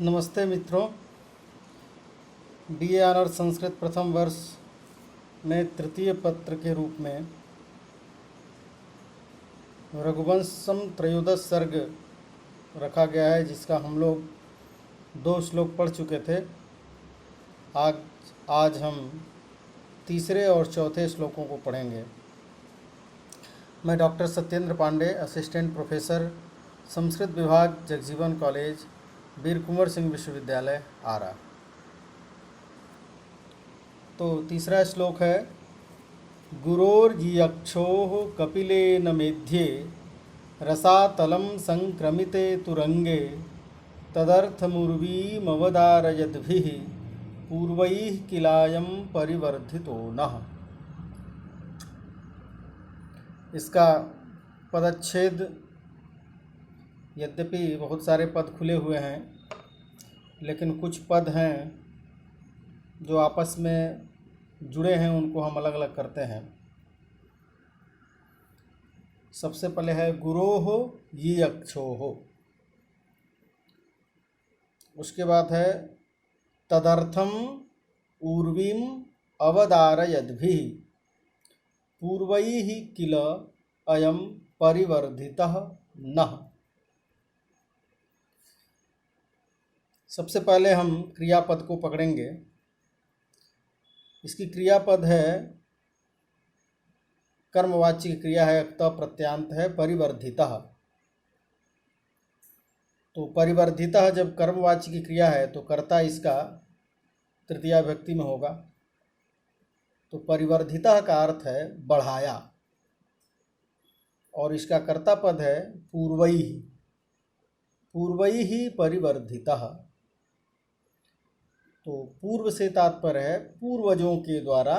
नमस्ते मित्रों। BA honours Sanskrit प्रथम वर्ष में तृतीय पत्र के रूप में रघुवंशम त्रयोदश सर्ग रखा गया है, जिसका हम लोग 2 श्लोक पढ़ चुके थे। आज हम तीसरे और चौथे श्लोकों को पढ़ेंगे। मैं doctor Satyendra Pandey, assistant professor, Sanskrit विभाग, जगजीवन कॉलेज, वीर कुंवर सिंह विश्वविद्यालय, आरा। तो तीसरा श्लोक है, गुरोर्यक्षोः कपिलेन मेध्ये रसातलं संक्रमिते तुरंगे तदर्थमुर्वीमवदारयद्भिः पूर्वैः किलायं परिवर्धितो नः। इसका पदच्छेद, यद्यपि बहुत सारे पद खुले हुए हैं, लेकिन कुछ पद हैं जो आपस में जुड़े हैं, उनको हम अलग अलग करते हैं। सबसे पहले है गुरोः यक्षोः, उसके बाद है तदर्थम ऊर्वीम अवदारयद्भिः पूर्वैः किल अयं परिवर्धितः नः। सबसे पहले हम क्रियापद को पकड़ेंगे। इसकी क्रियापद है, कर्मवाची क्रिया है, अक्त प्रत्यांत है, परिवर्धितः। तो परिवर्धितः जब कर्मवाची की क्रिया है तो कर्ता इसका तृतीया विभक्ति में होगा। तो परिवर्धितः का अर्थ है बढ़ाया, और इसका कर्ता पद है पूर्वैः। पूर्वैः परिवर्धितः, तो पूर्व से तात्पर्य है पूर्वजों के द्वारा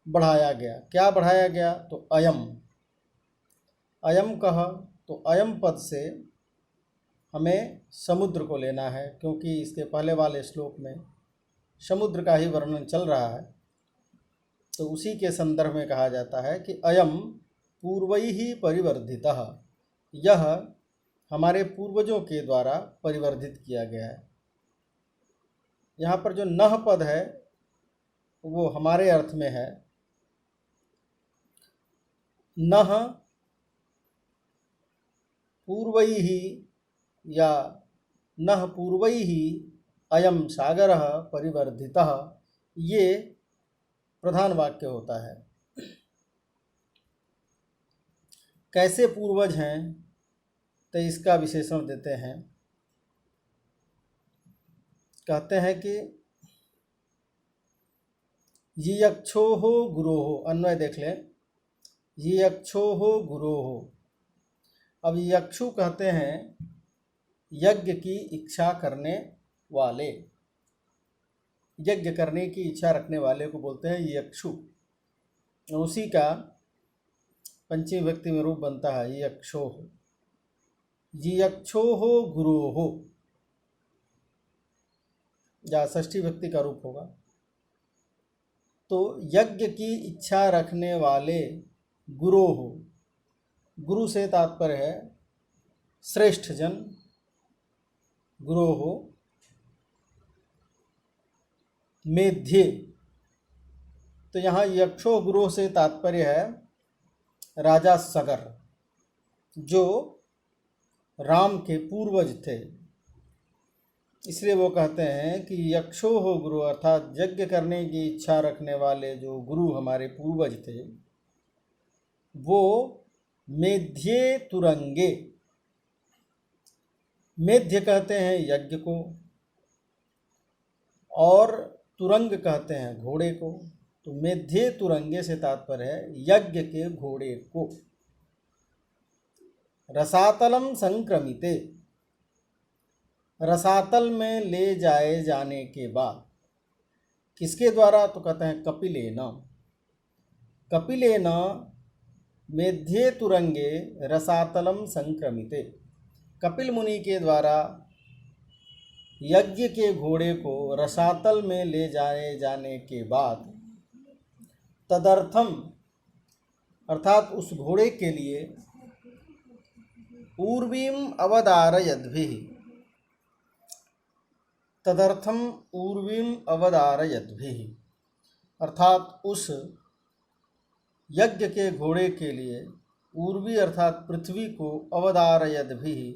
बढ़ाया गया। क्या बढ़ाया गया? तो अयम। अयम कह तो अयम पद से हमें समुद्र को लेना है, क्योंकि इसके पहले वाले श्लोक में समुद्र का ही वर्णन चल रहा है। तो उसी के संदर्भ में कहा जाता है कि अयम पूर्वैः परिवर्धितः, यह हमारे पूर्वजों के द्वारा परिवर्धित किया गया है। यहाँ पर जो नह पद है वो हमारे अर्थ में है। नह पूर्वैः या नह पूर्वैः अयम सागरः परिवर्धितः, ये प्रधान वाक्य होता है। कैसे पूर्वज हैं तो इसका विशेषण देते हैं। कहते हैं कि यक्षोः गुरोः, अन्वय देख लें, यक्षोः गुरोः। अब यक्षु कहते हैं यज्ञ की इच्छा करने वाले, यज्ञ करने की इच्छा रखने वाले को बोलते हैं यक्षु। उसी का पंचमी विभक्ति में रूप बनता है यक्षोः। यक्षोः गुरोः, या षष्ठी विभक्ति का रूप होगा। तो यज्ञ की इच्छा रखने वाले गुरोः, गुरु से तात्पर्य है श्रेष्ठ जन। गुरोः मेध्ये, तो यहाँ यक्षो गुरोः से तात्पर्य है राजा सगर, जो राम के पूर्वज थे। इसलिए वो कहते हैं कि यक्षोः गुरु, अर्थात यज्ञ करने की इच्छा रखने वाले जो गुरु हमारे पूर्वज थे, वो मेध्ये तुरंगे। मेध्य कहते हैं यज्ञ को, और तुरंग कहते हैं घोड़े को। तो मेध्ये तुरंगे से तात्पर्य है यज्ञ के घोड़े को। रसातलम संक्रमिते, रसातल में ले जाए जाने के बाद, किसके द्वारा? तो कहते हैं कपिलेन। कपिलेन मेध्ये तुरंगे रसातलम संक्रमिते, कपिल मुनि के द्वारा यज्ञ के घोड़े को रसातल में ले जाए जाने के बाद, तदर्थम अर्थात उस घोड़े के लिए, ऊर्वीम अवदारयद्भिः, तदर्थम ऊर्वीम अवधारयद्भिः, अर्थात उस यज्ञ के घोड़े के लिए ऊर्वी अर्थात पृथ्वी को अवधारयद्भिः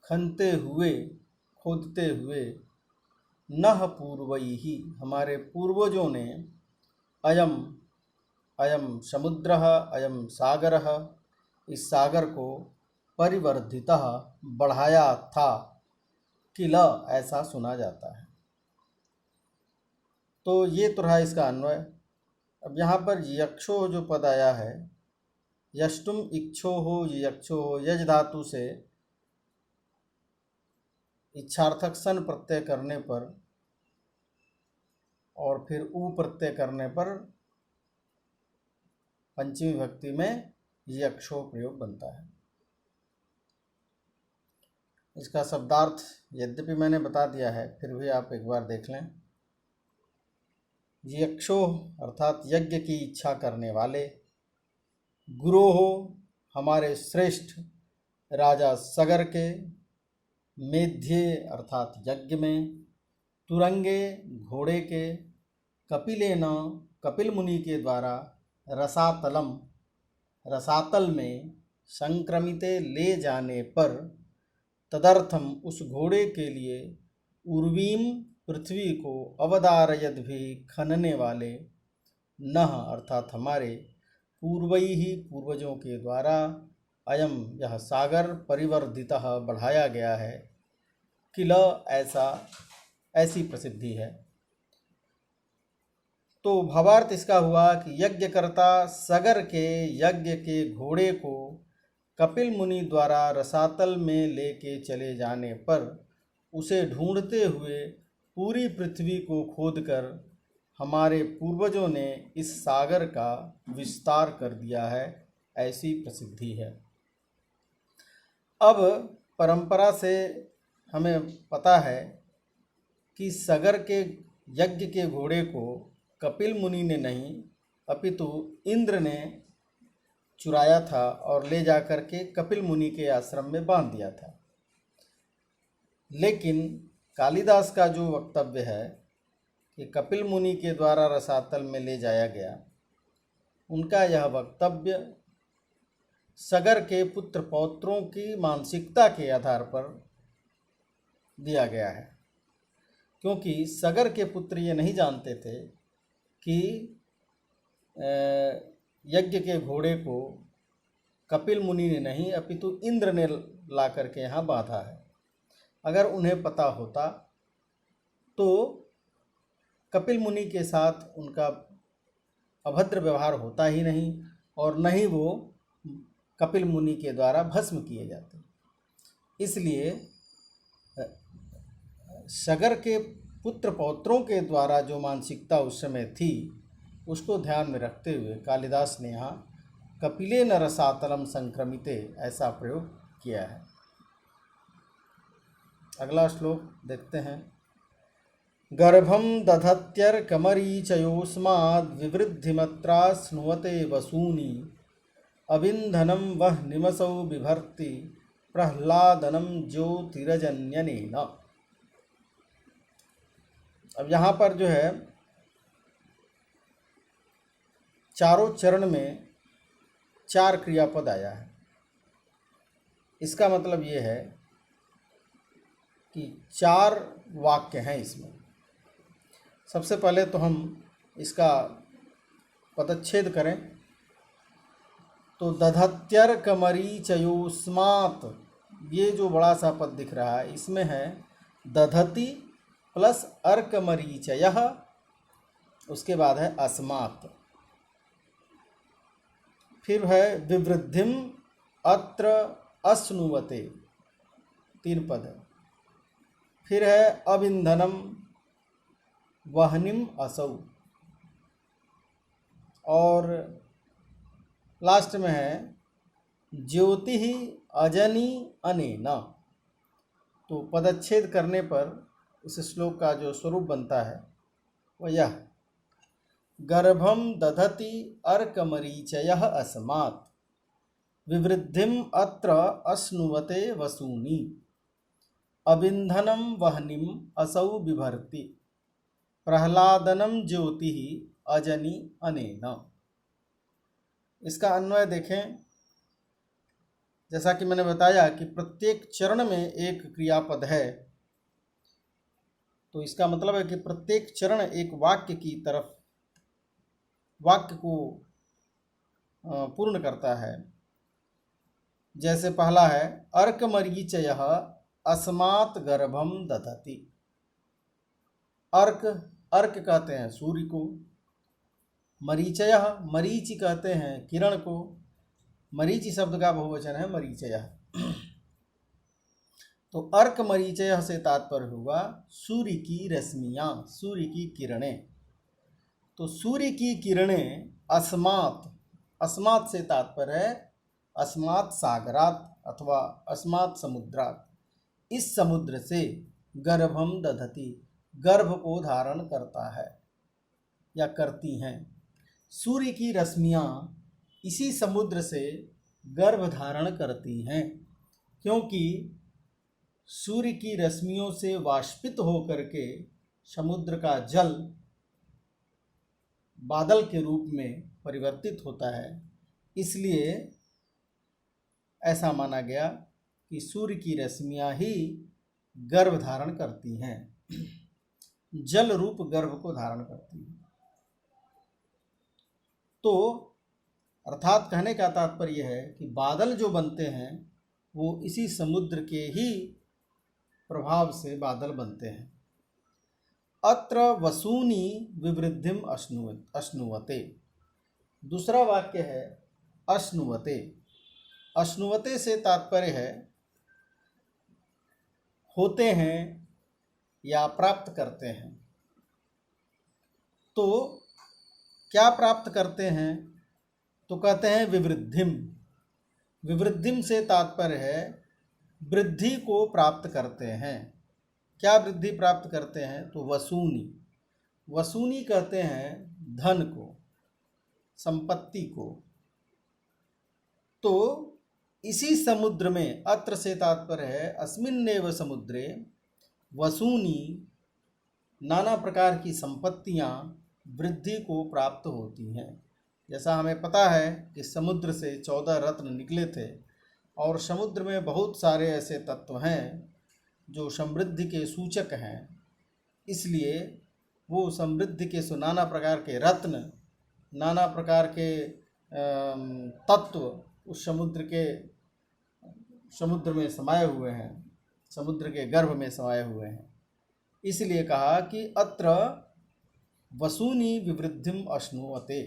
खनते हुए खोदते हुए नह पूर्वैहि हमारे पूर्वजों ने अयम अयम समुद्रः अयम सागरः इस सागर को परिवर्धितः बढ़ाया था, किल ऐसा सुना जाता है। तो ये तो रहा इसका अन्वय। अब यहाँ पर यक्षो जो पद आया है, यष्टुम इक्षो हो यक्षो हो, यज धातु से इच्छार्थक सन प्रत्यय करने पर और फिर ऊ प्रत्यय करने पर पंचमी विभक्ति में यक्षो प्रयोग बनता है। इसका शब्दार्थ यद्यपि मैंने बता दिया है, फिर भी आप एक बार देख लें। यक्षो अर्थात यज्ञ की इच्छा करने वाले, गुरोहो हमारे श्रेष्ठ राजा सगर के, मेध्ये अर्थात यज्ञ में, तुरंगे घोड़े के, कपिलेन कपिल मुनि के द्वारा, रसातलम रसातल में, संक्रमिते ले जाने पर, तदर्थम उस घोड़े के लिए, उर्वीम पृथ्वी को, अवधारयद भी खनने वाले, नह अर्थात हमारे, पूर्वैहि पूर्वजों के द्वारा, अयम यह सागर, परिवर्धितः बढ़ाया गया है, किल ऐसी प्रसिद्धि है। तो भावार्थ इसका हुआ कि यज्ञकर्ता सगर के यज्ञ के घोड़े को कपिल मुनि द्वारा रसातल में लेके चले जाने पर उसे ढूंढते हुए पूरी पृथ्वी को खोदकर हमारे पूर्वजों ने इस सागर का विस्तार कर दिया है, ऐसी प्रसिद्धि है। अब परंपरा से हमें पता है कि सगर के यज्ञ के घोड़े को कपिल मुनि ने नहीं अपितु इंद्र ने चुराया था और ले जाकर के कपिल मुनि के आश्रम में बांध दिया था। लेकिन कालिदास का जो वक्तव्य है कि कपिल मुनि के द्वारा रसातल में ले जाया गया, उनका यह वक्तव्य सगर के पुत्र पौत्रों की मानसिकता के आधार पर दिया गया है, क्योंकि सगर के पुत्र ये नहीं जानते थे कि यज्ञ के घोड़े को कपिल मुनि ने नहीं अपितु इंद्र ने ला करके यहाँ बांधा है। अगर उन्हें पता होता तो कपिल मुनि के साथ उनका अभद्र व्यवहार होता ही नहीं और न ही वो कपिल मुनि के द्वारा भस्म किए जाते। इसलिए सगर के पुत्र पौत्रों के द्वारा जो मानसिकता उस समय थी, उसको ध्यान में रखते हुए कालिदास ने यहाँ कपिले न रसातलम संक्रमिते ऐसा प्रयोग किया है। अगला श्लोक देखते हैं। गर्भम दधत्यर्कमरीचयोस्माद् विवृद्धिमत्रा स्नुवते वसूनि अविन्धनं वह निमसौ बिभर्ति प्रह्लादनं ज्योतिरजन्यनेन। अब यहाँ पर जो है चारों चरण में 4 क्रियापद आया है। इसका मतलब ये है कि 4 वाक्य हैं इसमें। सबसे पहले तो हम इसका पदच्छेद करें तो दधत्यर्कमरीचयोस्मात्, ये जो बड़ा सा पद दिख रहा है इसमें है दधति प्लस अर्कमरीचयः, उसके बाद है अस्मात्, फिर है विवृद्धिम अत्र अश्नुवते, 3 पद है, फिर है अविन्धनम वहनिम असौ, और लास्ट में है ज्योति ही अजनी अनेना। तो पदच्छेद करने पर इस श्लोक का जो स्वरूप बनता है वह यह, गर्भम दधति अर्कमरीचयः अस्मात् विवृद्धिम अत्र अश्नुवते वसूनि। अबिंधनम वह्निम असौ बिभर्ति प्रह्लादनम ज्योति अजनि अनेन। इसका अन्वय देखें। जैसा कि मैंने बताया कि प्रत्येक चरण में एक क्रियापद है, तो इसका मतलब है कि प्रत्येक चरण एक वाक्य की तरफ वाक्य को पूर्ण करता है। जैसे पहला है अर्कमरीचयः अस्मात् गर्भम दधति। अर्क अर्क कहते हैं सूर्य को, मरीचयः मरीचि कहते हैं किरण को, मरीचि शब्द का बहुवचन है मरीचयः। तो अर्क मरीचयः से तात्पर्य हुआ सूर्य की रश्मियाँ, सूर्य की किरणें। तो सूर्य की किरणें अस्मात्, अस्मात् से तात्पर्य है अस्मात् सागरात् अथवा अस्मात् समुद्रात्, इस समुद्र से गर्भम दधति, गर्भ को धारण करता है या करती हैं। सूर्य की रश्मियाँ इसी समुद्र से गर्भ धारण करती हैं, क्योंकि सूर्य की रश्मियों से वाष्पित होकर के समुद्र का जल बादल के रूप में परिवर्तित होता है। इसलिए ऐसा माना गया कि सूर्य की रश्मियाँ ही गर्भ धारण करती हैं, जल रूप गर्भ को धारण करती हैं। तो अर्थात कहने का तात्पर्य है कि बादल जो बनते हैं वो इसी समुद्र के ही प्रभाव से बादल बनते हैं। अत्र वसूनि विवृद्धिम अश्नुवते। दूसरा वाक्य है अश्नुवते। अश्नुवते से तात्पर्य है होते हैं या प्राप्त करते हैं। तो क्या प्राप्त करते हैं? तो कहते हैं विवृद्धिम। विवृद्धिम से तात्पर्य है वृद्धि को प्राप्त करते हैं। क्या वृद्धि प्राप्त करते हैं? तो वसूनी। वसूनी कहते हैं धन को, संपत्ति को। तो इसी समुद्र में, अत्र से तात्पर्य है अस्मिन्नेव समुद्रे वसूनी, नाना प्रकार की संपत्तियां वृद्धि को प्राप्त होती हैं। जैसा हमें पता है कि समुद्र से 14 रत्न निकले थे और समुद्र में बहुत सारे ऐसे तत्व हैं जो समृद्धि के सूचक हैं। इसलिए वो समृद्धि के नाना प्रकार के रत्न, नाना प्रकार के तत्व उस समुद्र में समाये हुए हैं, समुद्र के गर्भ में समाये हुए हैं। इसलिए कहा कि अत्र वसूनी विवृद्धिम अश्नुवते,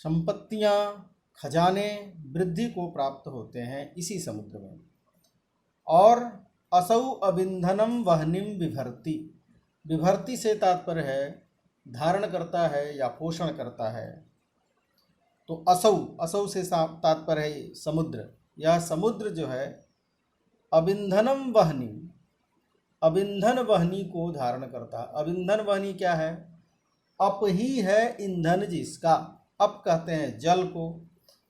संपत्तियाँ, खजाने वृद्धि को प्राप्त होते हैं इसी समुद्र में। और असौ अबिंधनम वह्निम बिभर्ति। बिभर्ति से तात्पर्य है धारण करता है या पोषण करता है। तो असौ, असौ से तात्पर्य है समुद्र। यह समुद्र जो है अबिंधनम वह्नि, अबिंधन वह्नि को धारण करता है। अबिंधन वह्नि क्या है? अप ही है ईंधन जिसका। अप कहते हैं जल को,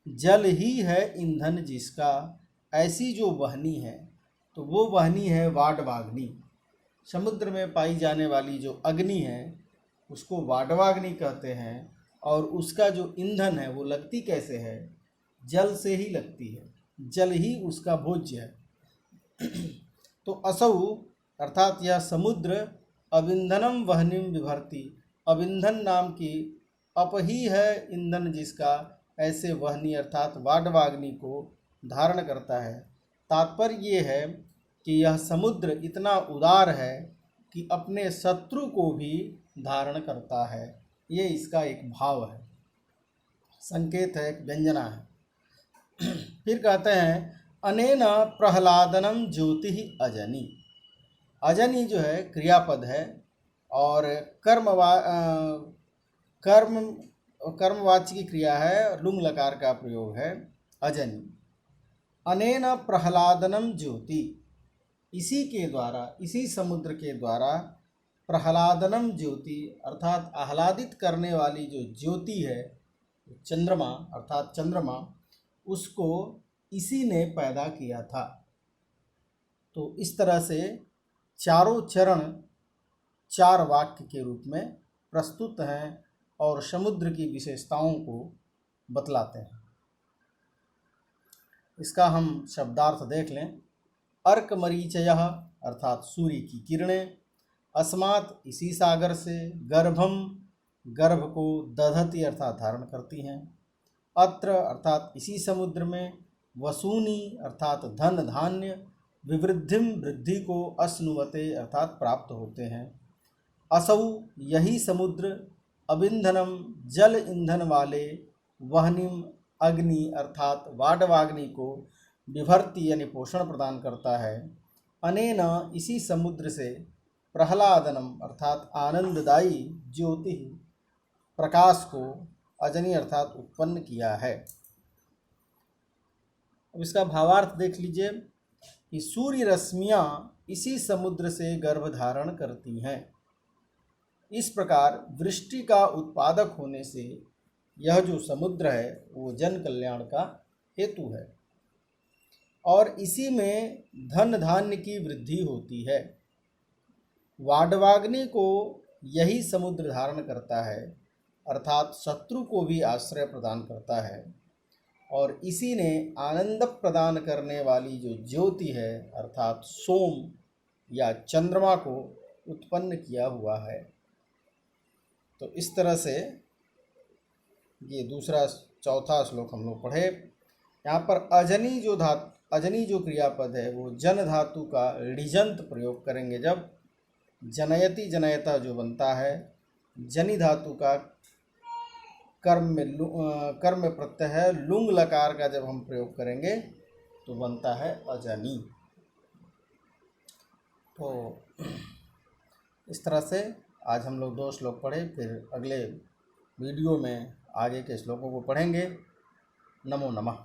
जल ही है ईंधन जिसका। ऐसी जो वह्नि है तो वो वह्नि है वाडवाग्नि। समुद्र में पाई जाने वाली जो अग्नि है उसको वाडवाग्नि कहते हैं। और उसका जो ईंधन है वो लगती कैसे है? जल से ही लगती है, जल ही उसका भोज्य है। तो असौ अर्थात यह समुद्र अबिंधनम वह्निम बिभर्ति, अबिंधन नाम की अप ही है ईंधन जिसका, ऐसे वह्नि अर्थात वाडवाग्नि को धारण करता है। तात्पर्य ये है कि यह समुद्र इतना उदार है कि अपने शत्रु को भी धारण करता है। ये इसका एक भाव है, संकेत है, एक व्यंजना है। फिर कहते हैं अनेन प्रह्लादनम ज्योति अजनि। अजनि जो है क्रियापद है और कर्मवाची की क्रिया है, लुंग लकार का प्रयोग है अजनि। अनेन प्रह्लादनम ज्योति, इसी के द्वारा, इसी समुद्र के द्वारा प्रह्लादनम ज्योति अर्थात आह्लादित करने वाली जो ज्योति है, चंद्रमा अर्थात चंद्रमा, उसको इसी ने पैदा किया था। तो इस तरह से चारों चरण 4 वाक्य के रूप में प्रस्तुत हैं और समुद्र की विशेषताओं को बतलाते हैं। इसका हम शब्दार्थ देख लें। अर्कमरीचयः अर्थात सूर्य की किरणें, अस्मात् इसी सागर से, गर्भम गर्भ को, दधति अर्थात धारण करती हैं, अत्र अर्थात इसी समुद्र में, वसूनि अर्थात धन धान्य, विवृद्धिम वृद्धि को, अश्नुवते अर्थात प्राप्त होते हैं, असौ यही समुद्र, अबिंधनम जल ईंधन वाले, वहनिम अग्नि अर्थात वाडवाग्नि को विभर्ति यानी पोषण प्रदान करता है, अनेन इसी समुद्र से, प्रहलादनम अर्थात आनंददायी ज्योति प्रकाश को, अजनी अर्थात उत्पन्न किया है। अब इसका भावार्थ देख लीजिए कि सूर्य रश्मियाँ इसी समुद्र से गर्भ धारण करती हैं। इस प्रकार वृष्टि का उत्पादक होने से यह जो समुद्र है वो जन कल्याण का हेतु है और इसी में धन धान्य की वृद्धि होती है। वाडवाग्नि को यही समुद्र धारण करता है अर्थात शत्रु को भी आश्रय प्रदान करता है और इसी ने आनंद प्रदान करने वाली जो ज्योति है अर्थात सोम या चंद्रमा को उत्पन्न किया हुआ है। तो इस तरह से ये दूसरा चौथा श्लोक हम लोग पढ़े। यहाँ पर अजनी जो क्रियापद है वो जन धातु का ऋजंत प्रयोग करेंगे। जब जनयति जनयता जो बनता है, जनि धातु का कर्म में प्रत्यय है, लुंग लकार का जब हम प्रयोग करेंगे तो बनता है अजनी। तो इस तरह से आज हम लोग 2 श्लोक पढ़े, फिर अगले वीडियो में आगे के श्लोकों को पढ़ेंगे। नमो नमः।